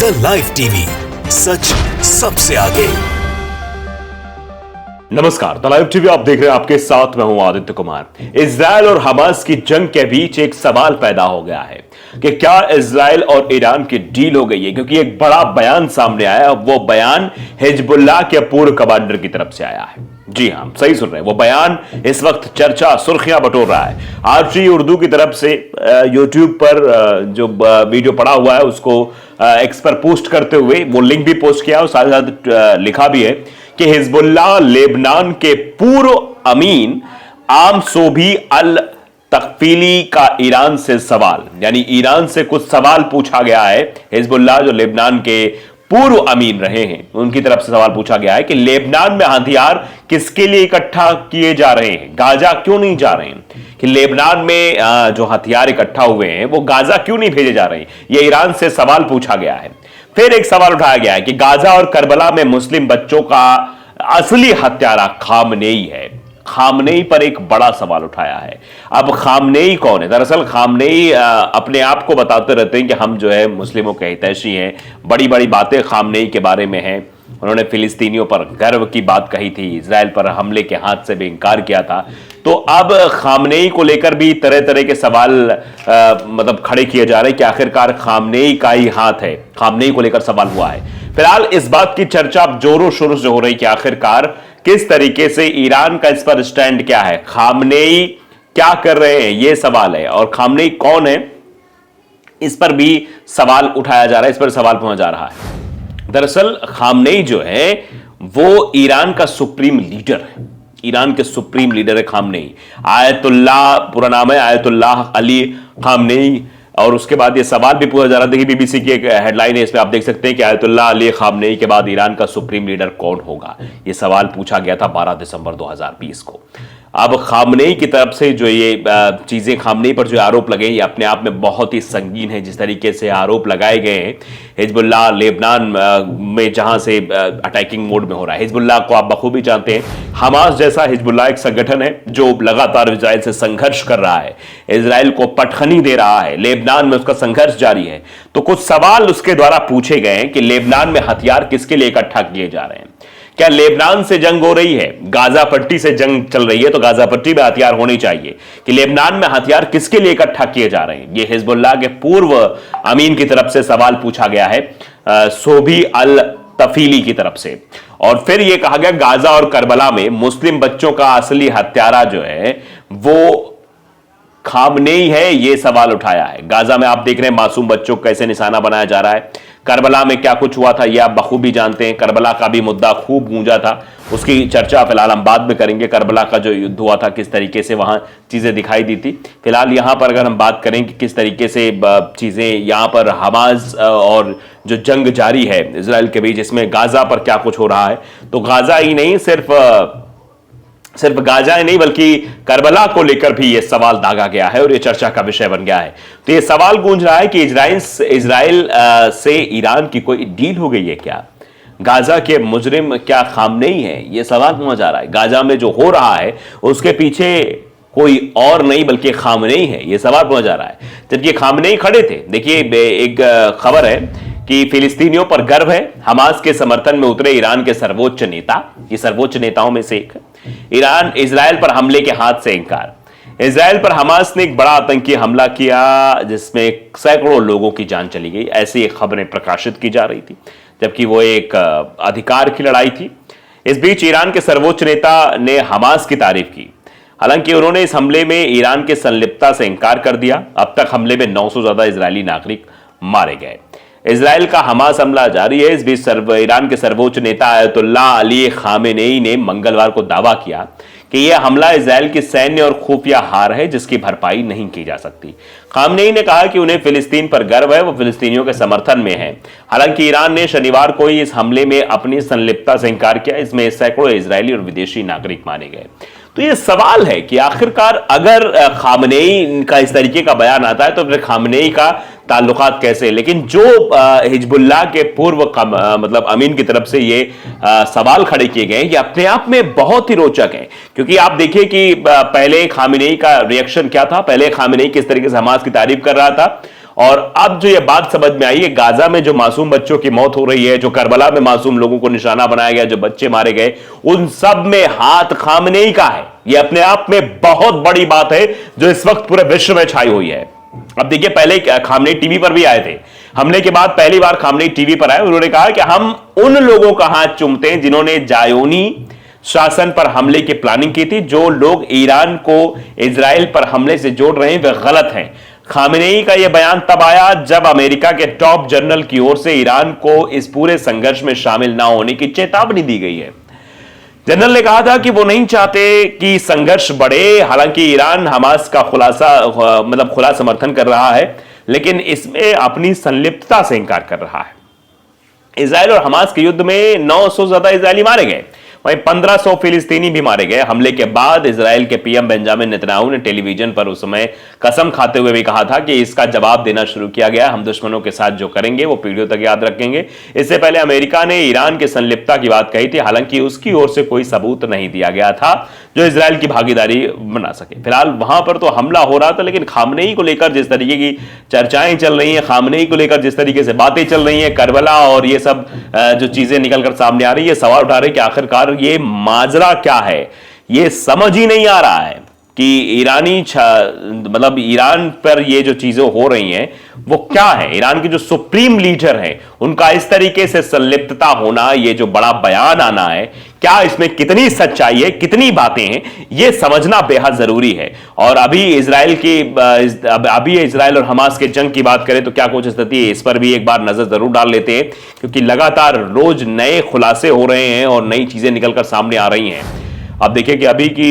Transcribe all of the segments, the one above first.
The live TV, सच सबसे आगे। नमस्कार, द लाइव टीवी आप देख रहे हैं, आपके साथ मैं हूं आदित्य कुमार। इजराइल और हमास की जंग के बीच एक सवाल पैदा हो गया है कि क्या इजराइल और ईरान की डील हो गई है, क्योंकि एक बड़ा बयान सामने आया। वो बयान हिजबुल्लाह के पूर्व कमांडर की तरफ से आया है। जी हां, सही सुन रहे हैं, वो बयान इस वक्त चर्चा सुर्खियां बटोर रहा है। आरटी उर्दू की तरफ से यूट्यूब पर जो वीडियो पड़ा हुआ है उसको एक्स पर पोस्ट करते हुए वो लिंक भी पोस्ट किया और साथ साथ लिखा भी है कि हिजबुल्लाह लेबनान के पूर्व अमीन आम सोभी अल तकफीली का ईरान से सवाल, यानी ईरान से कुछ सवाल पूछा गया है। हिजबुल्लाह जो लेबनान के पूर्व अमीन रहे हैं उनकी तरफ से सवाल पूछा गया है कि लेबनान में हथियार किसके लिए इकट्ठा किए जा रहे हैं, गाजा क्यों नहीं जा रहे हैं, कि लेबनान में जो हथियार इकट्ठा हुए हैं वो गाजा क्यों नहीं भेजे जा रहे हैं। यह ईरान से सवाल पूछा गया है। फिर एक सवाल उठाया गया है कि गाजा और करबला में मुस्लिम बच्चों का असली हत्यारा खामनेई है। खामनेई पर एक बड़ा सवाल उठाया है। अब खामनेई कौन है? दरअसल खामनेई अपने आप को बताते रहते हैं कि हम जो है मुस्लिमों के हितैषी हैं। बड़ी बड़ी बातें खामनेई के बारे में हैं। उन्होंने फिलिस्तीनियों पर गर्व की बात कही थी, इजराइल पर हमले के हाथ से भी इंकार किया था। तो अब खामनेई को लेकर भी तरह तरह के सवाल मतलब खड़े किए जा रहे हैं कि आखिरकार खामनेई का ही हाथ है। खामनेई को लेकर सवाल हुआ है। फिलहाल इस बात की चर्चा अब जोरों शोरों से हो रही कि आखिरकार किस तरीके से ईरान का इस पर स्टैंड क्या है, खामनेई क्या कर रहे हैं, यह सवाल है। और खामनेई कौन है, इस पर भी सवाल उठाया जा रहा है, इस पर सवाल पूछा जा रहा है। दरअसल खामनेई जो है वो ईरान का सुप्रीम लीडर है। ईरान के सुप्रीम लीडर है खामनेई। आयतुल्लाह पूरा नाम है, आयतुल्लाह अली खामनेई। और उसके बाद ये सवाल भी पूछा जा रहा था। देखिए बीबीसी की एक हेडलाइन है, इसमें आप देख सकते हैं कि आयतुल्लाह अली खामनेई के बाद ईरान का सुप्रीम लीडर कौन होगा। ये सवाल पूछा गया था 12 दिसंबर 2020 को। अब खामनेई की तरफ से जो ये चीजें, खामनेई पर जो आरोप लगे, ये अपने आप में बहुत ही संगीन है। जिस तरीके से आरोप लगाए गए हैं, हिजबुल्लाह लेबनान में जहां से अटैकिंग मोड में हो रहा है। हिजबुल्लाह को आप बखूबी जानते हैं, हमास जैसा हिजबुल्लाह एक संगठन है जो लगातार इजराइल से संघर्ष कर रहा है, इजराइल को पटखनी दे रहा है, लेबनान में उसका संघर्ष जारी है। तो कुछ सवाल उसके द्वारा पूछे गए हैं कि लेबनान में हथियार किसके लिए इकट्ठा किए जा रहे हैं। क्या लेबनान से जंग हो रही है, गाजा पट्टी से जंग चल रही है, तो गाजा पट्टी में हथियार होने चाहिए। कि लेबनान में हथियार किसके लिए इकट्ठा किए जा रहे हैं, यह हिजबुल्लाह के पूर्व अमीन की तरफ से सवाल पूछा गया है, सोभी अल तफीली की तरफ से। और फिर यह कहा गया गाजा और करबला में मुस्लिम बच्चों का असली हत्यारा जो है वो खामनेई है, यह सवाल उठाया है। गाजा में आप देख रहे हैं मासूम बच्चों को कैसे निशाना बनाया जा रहा है। करबला में क्या कुछ हुआ था यह आप बखूबी जानते हैं। करबला का भी मुद्दा खूब गूंजा था, उसकी चर्चा फिलहाल हम बाद में करेंगे। करबला का जो युद्ध हुआ था, किस तरीके से वहां चीजें दिखाई दी थी। फिलहाल यहां पर अगर हम बात करें कि किस तरीके से चीजें यहां पर हमास और जो जंग जारी है इजराइल के बीच, इसमें गाजा पर क्या कुछ हो रहा है, तो गाजा ही नहीं, सिर्फ गाजा ही नहीं बल्कि करबला को लेकर भी यह सवाल दागा गया है और यह चर्चा का विषय बन गया है। तो यह सवाल गूंज रहा है कि इजराइल से ईरान की कोई डील हो गई है क्या, गाजा के मुजरिम क्या खामनेई है, यह सवाल पूछा जा रहा है। गाजा में जो हो रहा है उसके पीछे कोई और नहीं बल्कि खामनेई है, यह सवाल पूछा जा रहा है। जबकि खामनेई खड़े थे। देखिए एक खबर है कि फिलिस्तीनियों पर गर्व है, हमास के समर्थन में उतरे ईरान के सर्वोच्च नेता। ये सर्वोच्च नेताओं में से एक है। ईरान इजराइल पर हमले के हाथ से इंकार। इजराइल पर हमास ने एक बड़ा आतंकी हमला किया जिसमें सैकड़ों लोगों की जान चली गई, ऐसी एक खबरें प्रकाशित की जा रही थी, जबकि वो एक अधिकार की लड़ाई थी। इस बीच ईरान के सर्वोच्च नेता ने हमास की तारीफ की। हालांकि उन्होंने इस हमले में ईरान के संलिप्तता से इंकार कर दिया। अब तक हमले में 900 से ज्यादा इजरायली नागरिक मारे गए। इजराइल का हमास हमला जारी है। इस बीच ईरान के सर्वोच्च नेता आयतुल्लाह अली खामेनेई ने मंगलवार को दावा किया कि यह हमला इजराइल की सैन्य और खुफिया हार है जिसकी भरपाई नहीं की जा सकती। खामेनेई ने कहा कि उन्हें फिलिस्तीन पर गर्व है, वो फिलिस्तीनियों के समर्थन में है। हालांकि ईरान ने शनिवार को ही इस हमले में अपनी संलिप्तता से इंकार किया। इसमें सैकड़ों इजरायली और विदेशी नागरिक मारे गए। तो ये सवाल है कि आखिरकार अगर खामनेई का इस तरीके का बयान आता है तो फिर खामनेई का ताल्लुकात कैसे। लेकिन जो हिजबुल्लाह के पूर्व मतलब अमीन की तरफ से ये सवाल खड़े किए गए ये अपने आप में बहुत ही रोचक है, क्योंकि आप देखिए कि पहले खामनेई का रिएक्शन क्या था। पहले खामनेई किस तरीके से हमास की तारीफ कर रहा था और अब जो ये बात समझ में आई है, गाजा में जो मासूम बच्चों की मौत हो रही है, जो करबला में मासूम लोगों को निशाना बनाया गया, जो बच्चे मारे गए, उन सब में हाथ खामनेई का है। ये अपने आप में बहुत बड़ी बात है जो इस वक्त पूरे विश्व में छाई हुई है। अब देखिए, पहले खामनेई टीवी पर भी आए थे, हमले के बाद पहली बार खामनेई टीवी पर आए। उन्होंने कहा कि हम उन लोगों का हाथ चूमते हैं जिन्होंने जायोनी शासन पर हमले की प्लानिंग की थी। जो लोग ईरान को इजराइल पर हमले से जोड़ रहे हैं वे गलत हैं। खामेनेई का यह बयान तब आया जब अमेरिका के टॉप जनरल की ओर से ईरान को इस पूरे संघर्ष में शामिल ना होने की चेतावनी दी गई है। जनरल ने कहा था कि वो नहीं चाहते कि संघर्ष बढ़े। हालांकि ईरान हमास का खुला समर्थन कर रहा है, लेकिन इसमें अपनी संलिप्तता से इंकार कर रहा है। इजराइल और हमास के युद्ध में 900 से ज्यादा इजरायली मारे गए, वहीं 1500 फिलिस्तीनी भी मारे गए। हमले के बाद इजराइल के पीएम बेंजामिन नेतन्याहू ने टेलीविजन पर उस समय कसम खाते हुए भी कहा था कि इसका जवाब देना शुरू किया गया, हम दुश्मनों के साथ जो करेंगे वो पीढ़ियों तक याद रखेंगे। इससे पहले अमेरिका ने ईरान की संलिप्तता की बात कही थी, हालांकि उसकी ओर से कोई सबूत नहीं दिया गया था जो इजराइल की भागीदारी बना सके। फिलहाल वहां पर तो हमला हो रहा था, लेकिन खामनेई को लेकर जिस तरीके की चर्चाएं चल रही हैं, खामनेई को लेकर जिस तरीके से बातें चल रही हैं, करबला और ये सब जो चीजें निकलकर सामने आ रही है, सवाल उठा रहे कि आखिरकार ये माजरा क्या है। ये समझ ही नहीं आ रहा है कि ईरान पर ये जो चीजें हो रही हैं वो क्या है। ईरान के जो सुप्रीम लीडर हैं उनका इस तरीके से संलिप्तता होना, ये जो बड़ा बयान आना है, क्या इसमें कितनी सच्चाई है, कितनी बातें हैं, ये समझना बेहद जरूरी है। और अभी इजराइल और हमास के जंग की बात करें तो क्या कुछ स्थिति है, इस पर भी एक बार नजर जरूर डाल लेते हैं, क्योंकि लगातार रोज नए खुलासे हो रहे हैं और नई चीजें निकलकर सामने आ रही हैं। अब देखिए कि अभी की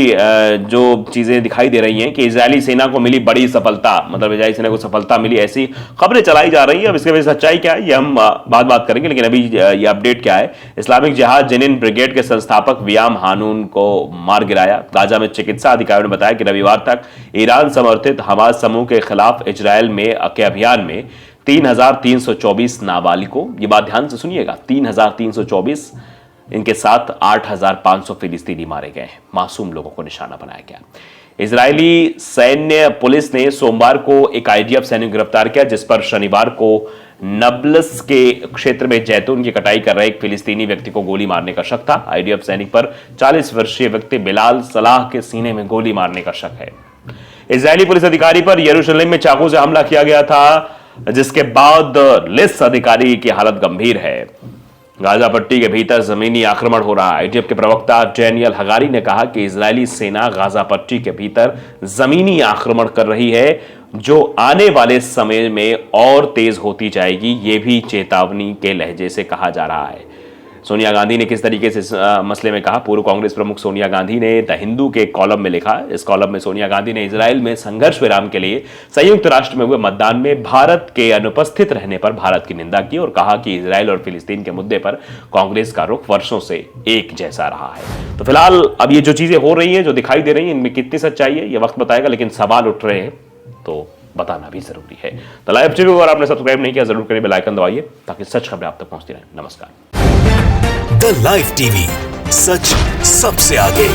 जो चीजें दिखाई दे रही हैं कि इजरायली सेना को मिली बड़ी सफलता, इजरायली सेना को सफलता मिली, ऐसी खबरें चलाई जा रही है। अब इसके वजह सच्चाई क्या है ये हम बात करेंगे, लेकिन अभी ये अपडेट क्या है। इस्लामिक जिहाद जेनिन ब्रिगेड के संस्थापक वियाम हानून को मार गिराया। गाजा में चिकित्सा अधिकारियों ने बताया कि रविवार तक ईरान समर्थित हमास समूह के खिलाफ इजराइल में के अभियान में 3,324 नाबालिगों, ये बात ध्यान से सुनिएगा, 3,324, इनके साथ 8,500 फिलिस्तीनी मारे गए हैं। मासूम लोगों को निशाना बनाया गया। इजरायली सैन्य पुलिस ने सोमवार को एक आईडीएफ सैनिक गिरफ्तार किया, जिस पर शनिवार को नब्लस के क्षेत्र में जैतून की कटाई कर रहे एक फिलिस्तीनी व्यक्ति को गोली मारने का शक था। आईडीएफ सैनिक पर 40 वर्षीय व्यक्ति बिलाल सलाह के सीने में गोली मारने का शक है। इजरायली पुलिस अधिकारी पर यरूशलेम में चाकू से हमला किया गया था, जिसके बाद लिस अधिकारी की हालत गंभीर है। गाजा पट्टी के भीतर जमीनी आक्रमण हो रहा है। आईडीएफ के प्रवक्ता डेनियल हगारी ने कहा कि इजरायली सेना गाजा पट्टी के भीतर जमीनी आक्रमण कर रही है, जो आने वाले समय में और तेज होती जाएगी। ये भी चेतावनी के लहजे से कहा जा रहा है। सोनिया गांधी ने किस तरीके से इस मसले में कहा, पूर्व कांग्रेस प्रमुख सोनिया गांधी ने द हिंदू के कॉलम में लिखा। इस कॉलम में सोनिया गांधी ने इजराइल में संघर्ष विराम के लिए संयुक्त राष्ट्र में हुए मतदान में भारत के अनुपस्थित रहने पर भारत की निंदा की और कहा कि इजराइल और फिलिस्तीन के मुद्दे पर कांग्रेस का रुख वर्षों से एक जैसा रहा है। तो फिलहाल अब ये जो चीजें हो रही हैं, जो दिखाई दे रही हैं, इनमें कितनी सच्चाई है ये वक्त बताएगा, लेकिन सवाल उठ रहे हैं तो बताना भी जरूरी है। तो लाइव टीवी अगर आपने सब्सक्राइब नहीं किया जरूर करिए, बेल आइकन दबाइए ताकि सच खबरें आप तक पहुंचती रहें। नमस्कार। द लाइव टीवी, सच सबसे आगे।